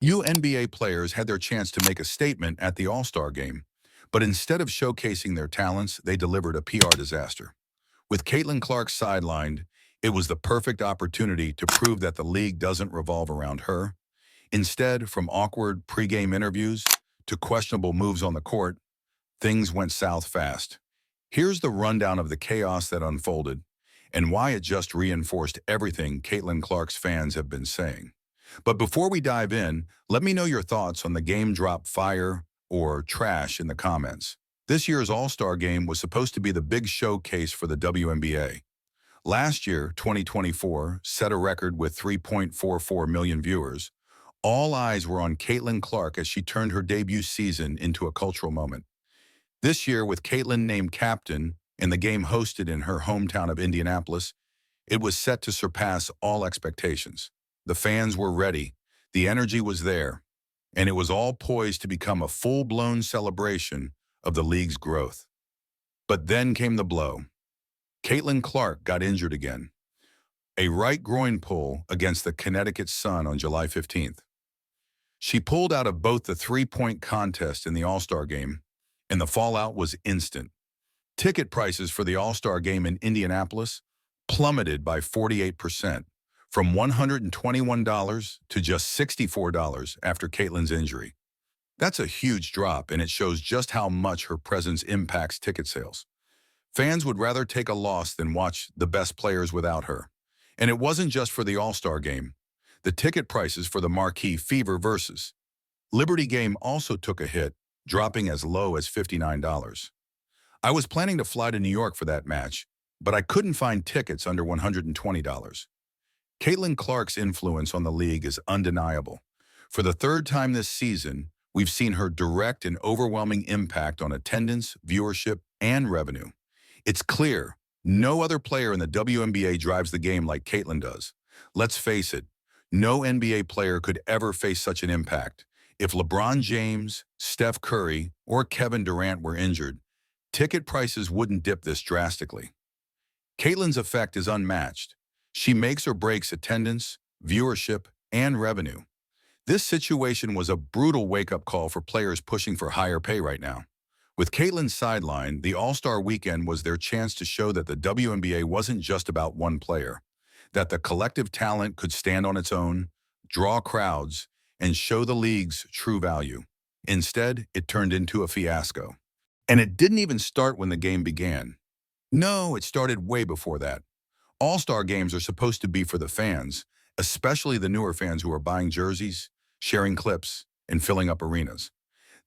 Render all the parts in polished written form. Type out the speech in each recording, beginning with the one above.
WNBA players had their chance to make a statement at the All Star Game, but instead of showcasing their talents, they delivered a PR disaster. With Caitlin Clark sidelined, it was the perfect opportunity to prove that the league doesn't revolve around her. Instead, from awkward pregame interviews to questionable moves on the court, things went south fast. Here's the rundown of the chaos that unfolded and why it just reinforced everything Caitlin Clark's fans have been saying. But before we dive in, let me know your thoughts on the game drop fire or trash in the comments. This year's All-Star Game was supposed to be the big showcase for the WNBA. Last year, 2024, set a record with 3.44 million viewers. All eyes were on Caitlin Clark as she turned her debut season into a cultural moment. This year, with Caitlin named captain and the game hosted in her hometown of Indianapolis, it was set to surpass all expectations. The fans were ready, the energy was there, and it was all poised to become a full-blown celebration of the league's growth. But then came the blow. Caitlin Clark got injured again. A right groin pull against the Connecticut Sun on July 15th. She pulled out of both the three-point contest in the All-Star Game, and the fallout was instant. Ticket prices for the All-Star Game in Indianapolis plummeted by 48%, from $121 to just $64 after Caitlin's injury. That's a huge drop, and it shows just how much her presence impacts ticket sales. Fans would rather take a loss than watch the best players without her. And it wasn't just for the All-Star Game. The ticket prices for the marquee Fever versus Liberty game also took a hit, dropping as low as $59. I was planning to fly to New York for that match, but I couldn't find tickets under $120. Caitlin Clark's influence on the league is undeniable. For the third time this season, we've seen her direct and overwhelming impact on attendance, viewership, and revenue. It's clear no other player in the WNBA drives the game like Caitlin does. Let's face it, no NBA player could ever face such an impact. If LeBron James, Steph Curry, or Kevin Durant were injured, ticket prices wouldn't dip this drastically. Caitlin's effect is unmatched. She makes or breaks attendance, viewership, and revenue. This situation was a brutal wake-up call for players pushing for higher pay right now. With Caitlin's sideline, the All-Star Weekend was their chance to show that the WNBA wasn't just about one player, that the collective talent could stand on its own, draw crowds, and show the league's true value. Instead, it turned into a fiasco. And it didn't even start when the game began. No, it started way before that. All-Star games are supposed to be for the fans, especially the newer fans who are buying jerseys, sharing clips, and filling up arenas.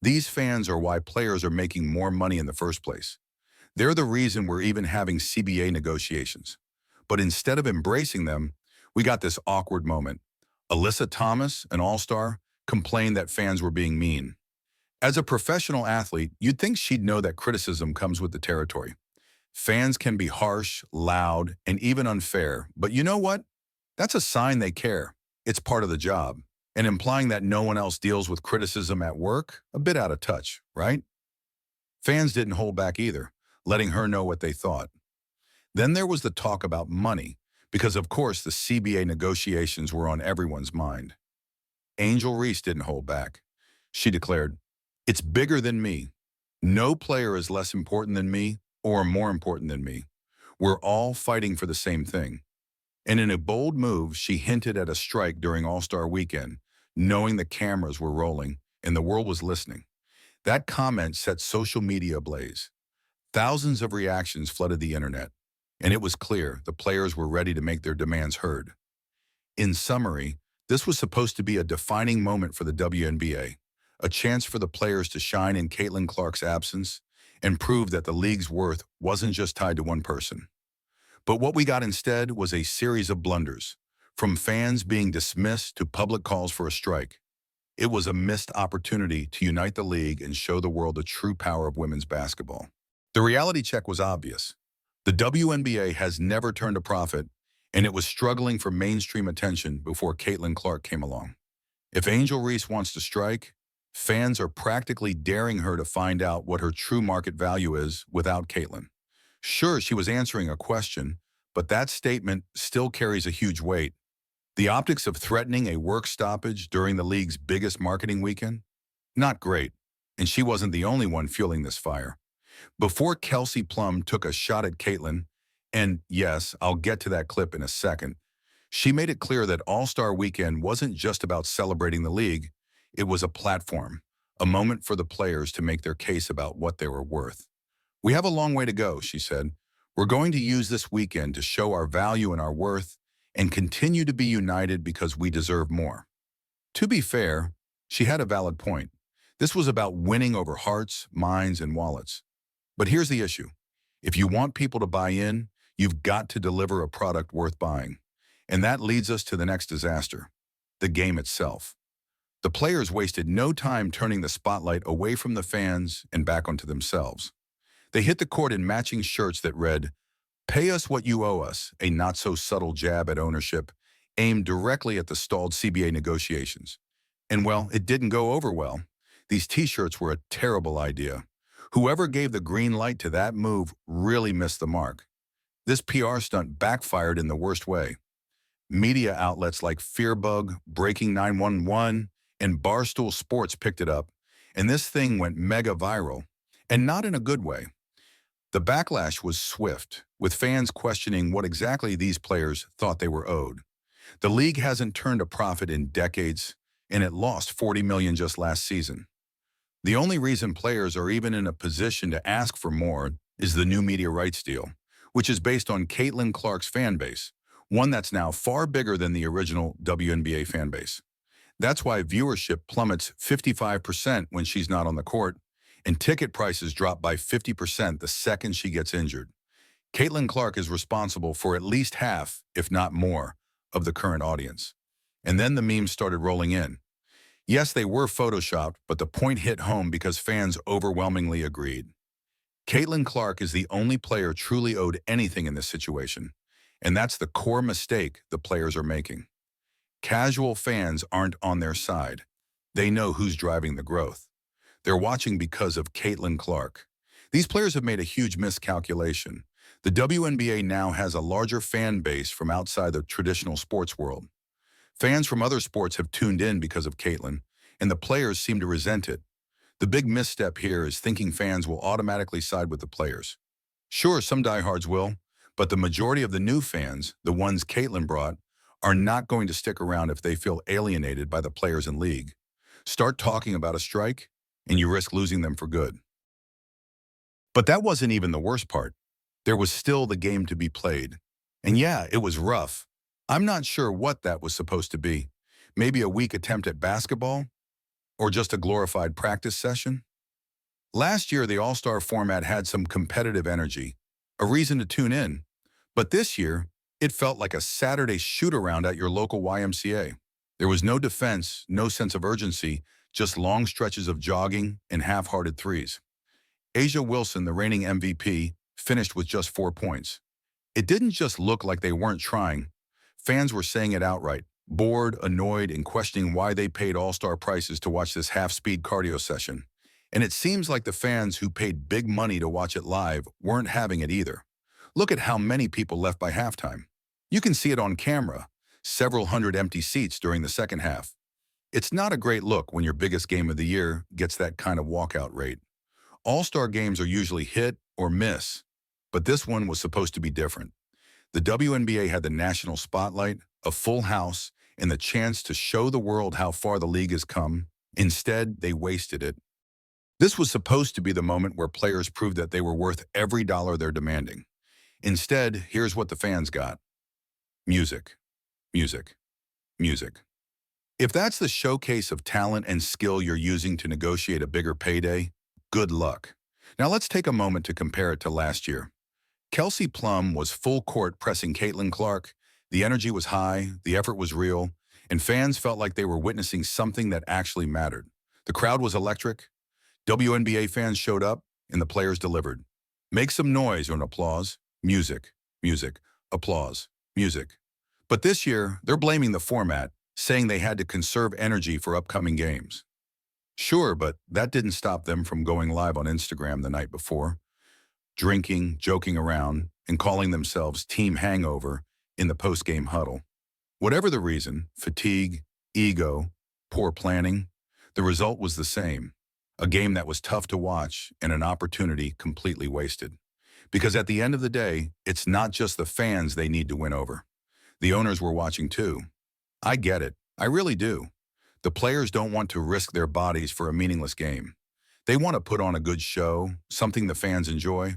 These fans are why players are making more money in the first place. They're the reason we're even having CBA negotiations. But instead of embracing them, we got this awkward moment. Alyssa Thomas, an all-star, complained that fans were being mean. As a professional athlete, you'd think she'd know that criticism comes with the territory. Fans can be harsh, loud, and even unfair, but you know what? That's a sign they care. It's part of the job. And implying that no one else deals with criticism at work, a bit out of touch, right? Fans didn't hold back either, letting her know what they thought. Then there was the talk about money, because of course the CBA negotiations were on everyone's mind. Angel Reese didn't hold back. She declared, "It's bigger than me. No player is less important than me or more important than me. We're all fighting for the same thing." And in a bold move, she hinted at a strike during All-Star Weekend, knowing the cameras were rolling and the world was listening. That comment set social media ablaze. Thousands of reactions flooded the internet, and it was clear the players were ready to make their demands heard. In summary, this was supposed to be a defining moment for the WNBA, a chance for the players to shine in Caitlin Clark's absence and prove that the league's worth wasn't just tied to one person. But what we got instead was a series of blunders, from fans being dismissed to public calls for a strike. It was a missed opportunity to unite the league and show the world the true power of women's basketball. The reality check was obvious. The WNBA has never turned a profit, and it was struggling for mainstream attention before Caitlin Clark came along. If Angel Reese wants to strike, fans are practically daring her to find out what her true market value is without Caitlin. Sure, she was answering a question, but that statement still carries a huge weight. The optics of threatening a work stoppage during the league's biggest marketing weekend? Not great, and she wasn't the only one fueling this fire. Before Kelsey Plum took a shot at Caitlin, and yes, I'll get to that clip in a second, she made it clear that All-Star Weekend wasn't just about celebrating the league, it was a platform, a moment for the players to make their case about what they were worth. We have a long way to go, she said. We're going to use this weekend to show our value and our worth and continue to be united because we deserve more. To be fair, she had a valid point. This was about winning over hearts, minds, and wallets. But here's the issue. If you want people to buy in, you've got to deliver a product worth buying. And that leads us to the next disaster, the game itself. The players wasted no time turning the spotlight away from the fans and back onto themselves. They hit the court in matching shirts that read, "Pay us what you owe us," a not-so-subtle jab at ownership, aimed directly at the stalled CBA negotiations. And well, it didn't go over well. These t-shirts were a terrible idea. Whoever gave the green light to that move really missed the mark. This PR stunt backfired in the worst way. Media outlets like Fearbug, Breaking 911, and Barstool Sports picked it up, and this thing went mega viral, and not in a good way. The backlash was swift, with fans questioning what exactly these players thought they were owed. The league hasn't turned a profit in decades, and it lost $40 million just last season. The only reason players are even in a position to ask for more is the new media rights deal, which is based on Caitlin Clark's fan base, one that's now far bigger than the original WNBA fan base. That's why viewership plummets 55% when she's not on the court, and ticket prices drop by 50% the second she gets injured. Caitlin Clark is responsible for at least half, if not more, of the current audience. And then the memes started rolling in. Yes, they were photoshopped, but the point hit home because fans overwhelmingly agreed. Caitlin Clark is the only player truly owed anything in this situation, and that's the core mistake the players are making. Casual fans aren't on their side. They know who's driving the growth. They're watching because of Caitlin Clark. These players have made a huge miscalculation. The WNBA now has a larger fan base from outside the traditional sports world. Fans from other sports have tuned in because of Caitlin, and the players seem to resent it. The big misstep here is thinking fans will automatically side with the players. Sure, some diehards will, but the majority of the new fans, the ones Caitlin brought, are not going to stick around if they feel alienated by the players in league. Start talking about a strike, and you risk losing them for good. But that wasn't even the worst part. There was still the game to be played. And yeah, it was rough. I'm not sure what that was supposed to be. Maybe a weak attempt at basketball? Or just a glorified practice session? Last year, the All-Star format had some competitive energy, a reason to tune in. But this year, it felt like a Saturday shoot-around at your local YMCA. There was no defense, no sense of urgency, just long stretches of jogging and half-hearted threes. A'ja Wilson, the reigning MVP, finished with just 4 points. It didn't just look like they weren't trying. Fans were saying it outright, bored, annoyed, and questioning why they paid all-star prices to watch this half-speed cardio session. And it seems like the fans who paid big money to watch it live weren't having it either. Look at how many people left by halftime. You can see it on camera, several hundred empty seats during the second half. It's not a great look when your biggest game of the year gets that kind of walkout rate. All-star games are usually hit or miss, but this one was supposed to be different. The WNBA had the national spotlight, a full house, and the chance to show the world how far the league has come. Instead, they wasted it. This was supposed to be the moment where players proved that they were worth every dollar they're demanding. Instead, here's what the fans got. Music, music, music. If that's the showcase of talent and skill you're using to negotiate a bigger payday, good luck. Now let's take a moment to compare it to last year. Kelsey Plum was full court pressing Caitlin Clark. The energy was high, the effort was real, and fans felt like they were witnessing something that actually mattered. The crowd was electric. WNBA fans showed up, and the players delivered. Make some noise or an applause. Music, music, applause, music. But this year, they're blaming the format, saying they had to conserve energy for upcoming games. Sure, but that didn't stop them from going live on Instagram the night before, drinking, joking around, and calling themselves Team Hangover in the post-game huddle. Whatever the reason, fatigue, ego, poor planning, the result was the same. A game that was tough to watch and an opportunity completely wasted. Because at the end of the day, it's not just the fans they need to win over. The owners were watching too. I get it. I really do. The players don't want to risk their bodies for a meaningless game. They want to put on a good show, something the fans enjoy.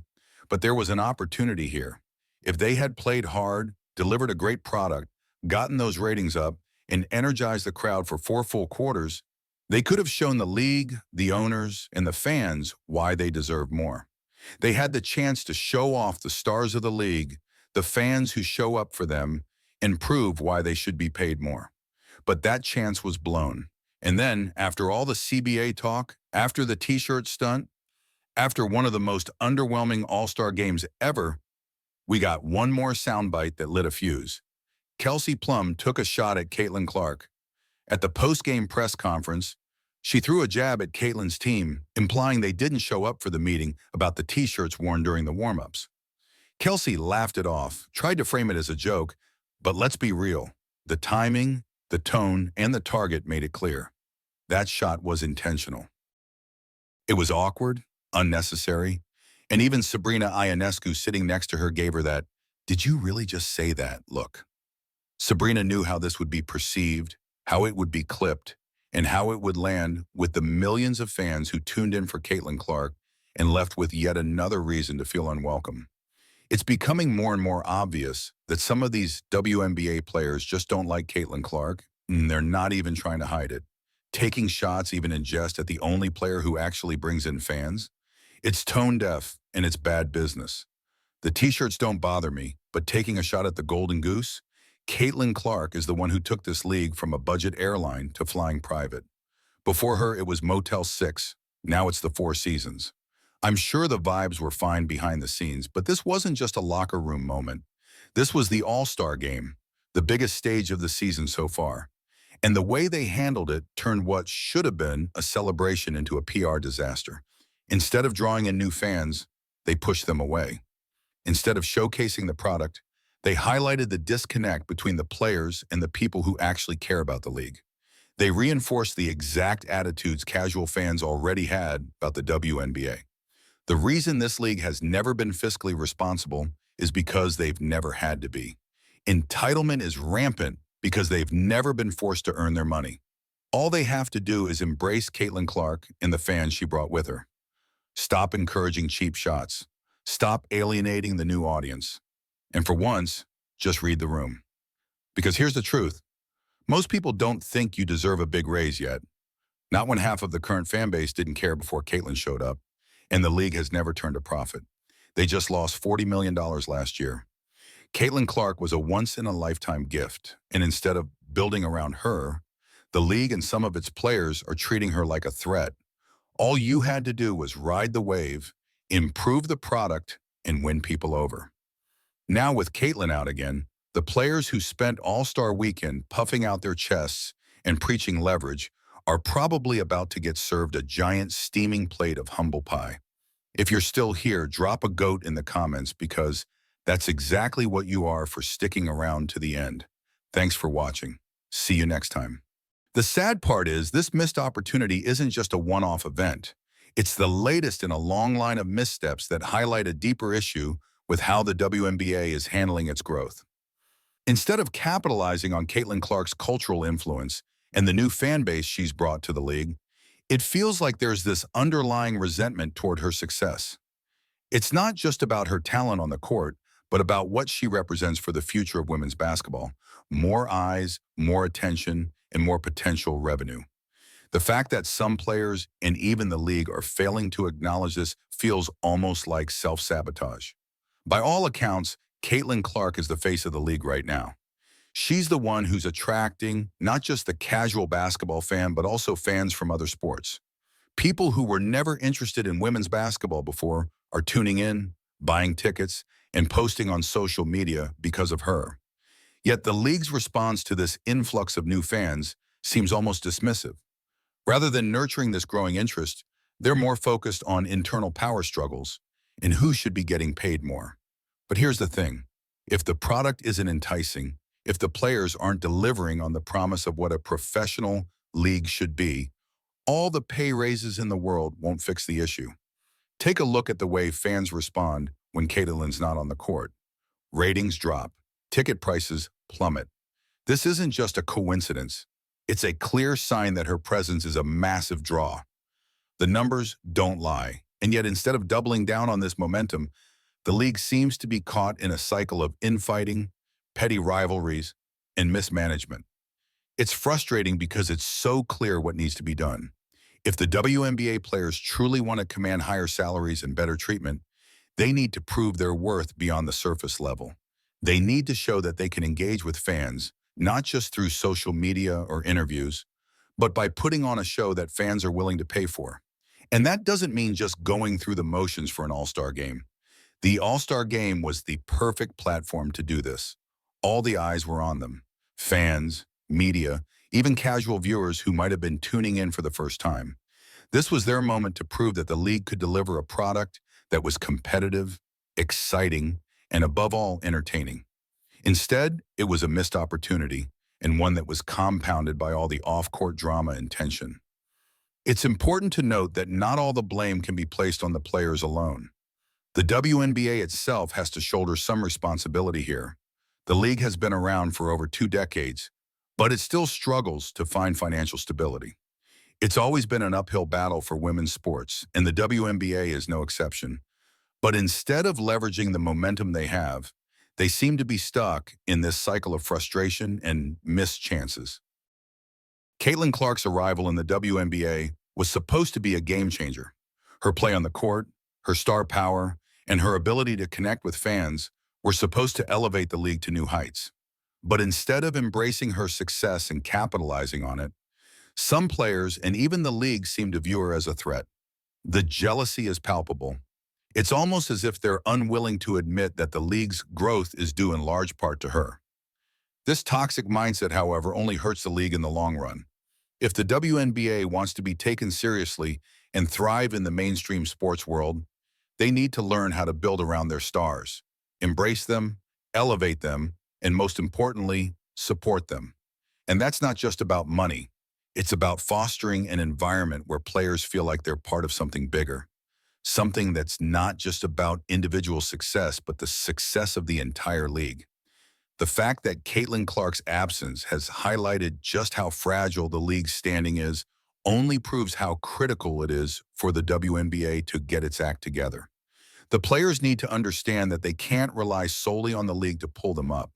But there was an opportunity here. If they had played hard, delivered a great product, gotten those ratings up, and energized the crowd for 4 full quarters, they could have shown the league, the owners, and the fans why they deserve more. They had the chance to show off the stars of the league, the fans who show up for them, and prove why they should be paid more. But that chance was blown. And then, after all the CBA talk, after the t-shirt stunt, after one of the most underwhelming All-Star games ever, we got one more soundbite that lit a fuse. Kelsey Plum took a shot at Caitlin Clark. At the post-game press conference, she threw a jab at Caitlin's team, implying they didn't show up for the meeting about the t-shirts worn during the warm-ups. Kelsey laughed it off, tried to frame it as a joke, but let's be real. The timing, the tone, and the target made it clear. That shot was intentional. It was awkward, unnecessary, and even Sabrina Ionescu sitting next to her gave her that, "Did you really just say that?" look. Sabrina knew how this would be perceived, how it would be clipped, and how it would land with the millions of fans who tuned in for Caitlin Clark and left with yet another reason to feel unwelcome. It's becoming more and more obvious that some of these WNBA players just don't like Caitlin Clark, and they're not even trying to hide it. Taking shots even in jest at the only player who actually brings in fans? It's tone deaf, and it's bad business. The t-shirts don't bother me, but taking a shot at the Golden Goose? Caitlin Clark is the one who took this league from a budget airline to flying private. Before her, it was Motel 6. Now it's the Four Seasons. I'm sure the vibes were fine behind the scenes, but this wasn't just a locker room moment. This was the All-Star Game, the biggest stage of the season so far. And the way they handled it turned what should have been a celebration into a PR disaster. Instead of drawing in new fans, they pushed them away. Instead of showcasing the product, they highlighted the disconnect between the players and the people who actually care about the league. They reinforced the exact attitudes casual fans already had about the WNBA. The reason this league has never been fiscally responsible is because they've never had to be. Entitlement is rampant because they've never been forced to earn their money. All they have to do is embrace Caitlin Clark and the fans she brought with her. Stop encouraging cheap shots. Stop alienating the new audience. And for once, just read the room. Because here's the truth. Most people don't think you deserve a big raise yet. Not when half of the current fan base didn't care before Caitlin showed up, and the league has never turned a profit. They just lost $40 million last year. Caitlin Clark was a once-in-a-lifetime gift, and instead of building around her, the league and some of its players are treating her like a threat. All you had to do was ride the wave, improve the product, and win people over. Now with Caitlin out again, the players who spent All-Star Weekend puffing out their chests and preaching leverage are probably about to get served a giant steaming plate of humble pie. If you're still here, drop a goat in the comments because that's exactly what you are for sticking around to the end. Thanks for watching. See you next time. The sad part is this missed opportunity isn't just a one-off event. It's the latest in a long line of missteps that highlight a deeper issue with how the WNBA is handling its growth. Instead of capitalizing on Caitlin Clark's cultural influence and the new fan base she's brought to the league, it feels like there's this underlying resentment toward her success. It's not just about her talent on the court, but about what she represents for the future of women's basketball. More eyes, more attention, and more potential revenue. The fact that some players and even the league are failing to acknowledge this feels almost like self-sabotage. By all accounts, Caitlin Clark is the face of the league right now. She's the one who's attracting not just the casual basketball fan, but also fans from other sports. People who were never interested in women's basketball before are tuning in, buying tickets, and posting on social media because of her. Yet the league's response to this influx of new fans seems almost dismissive. Rather than nurturing this growing interest, they're more focused on internal power struggles and who should be getting paid more. But here's the thing. If the product isn't enticing, If the players aren't delivering on the promise of what a professional league should be, all the pay raises in the world won't fix the issue. Take a look at the way fans respond when Caitlin's not on the court. Ratings drop. Ticket prices plummet. This isn't just a coincidence. It's a clear sign that her presence is a massive draw. The numbers don't lie. And yet, instead of doubling down on this momentum, the league seems to be caught in a cycle of infighting, petty rivalries, and mismanagement. It's frustrating because it's so clear what needs to be done. If the WNBA players truly want to command higher salaries and better treatment, they need to prove their worth beyond the surface level. They need to show that they can engage with fans, not just through social media or interviews, but by putting on a show that fans are willing to pay for. And that doesn't mean just going through the motions for an All-Star game. The All-Star Game was the perfect platform to do this. All the eyes were on them. Fans, media, even casual viewers who might have been tuning in for the first time. This was their moment to prove that the league could deliver a product that was competitive, exciting, and above all, entertaining. Instead, it was a missed opportunity, and one that was compounded by all the off-court drama and tension. It's important to note that not all the blame can be placed on the players alone. The WNBA itself has to shoulder some responsibility here. The league has been around for over 2 decades, but it still struggles to find financial stability. It's always been an uphill battle for women's sports, and the WNBA is no exception. But instead of leveraging the momentum they have, they seem to be stuck in this cycle of frustration and missed chances. Caitlin Clark's arrival in the WNBA was supposed to be a game changer. Her play on the court, her star power, and her ability to connect with fans were supposed to elevate the league to new heights. But instead of embracing her success and capitalizing on it, some players and even the league seem to view her as a threat. The jealousy is palpable. It's almost as if they're unwilling to admit that the league's growth is due in large part to her. This toxic mindset, however, only hurts the league in the long run. If the WNBA wants to be taken seriously and thrive in the mainstream sports world, they need to learn how to build around their stars, embrace them, elevate them, and most importantly, support them. And that's not just about money. It's about fostering an environment where players feel like they're part of something bigger, something that's not just about individual success, but the success of the entire league. The fact that Caitlin Clark's absence has highlighted just how fragile the league's standing is only proves how critical it is for the WNBA to get its act together. The players need to understand that they can't rely solely on the league to pull them up.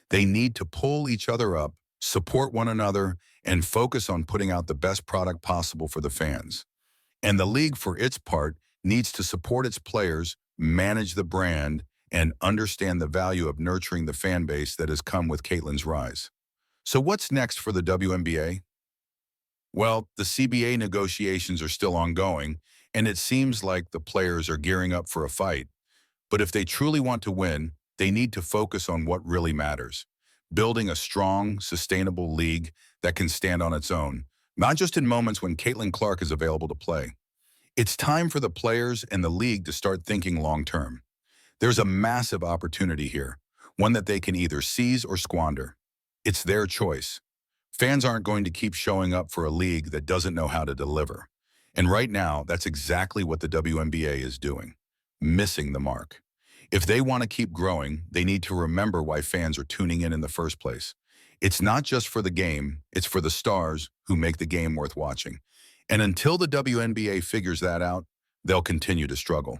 They need to pull each other up, support one another, and focus on putting out the best product possible for the fans. And the league, for its part, needs to support its players, manage the brand, and understand the value of nurturing the fan base that has come with Caitlin's rise. So what's next for the WNBA? Well, the CBA negotiations are still ongoing, and it seems like the players are gearing up for a fight. But if they truly want to win, they need to focus on what really matters. Building a strong, sustainable league that can stand on its own, not just in moments when Caitlin Clark is available to play. It's time for the players and the league to start thinking long-term. There's a massive opportunity here, one that they can either seize or squander. It's their choice. Fans aren't going to keep showing up for a league that doesn't know how to deliver. And right now, that's exactly what the WNBA is doing, missing the mark. If they want to keep growing, they need to remember why fans are tuning in the first place. It's not just for the game, it's for the stars who make the game worth watching. And until the WNBA figures that out, they'll continue to struggle.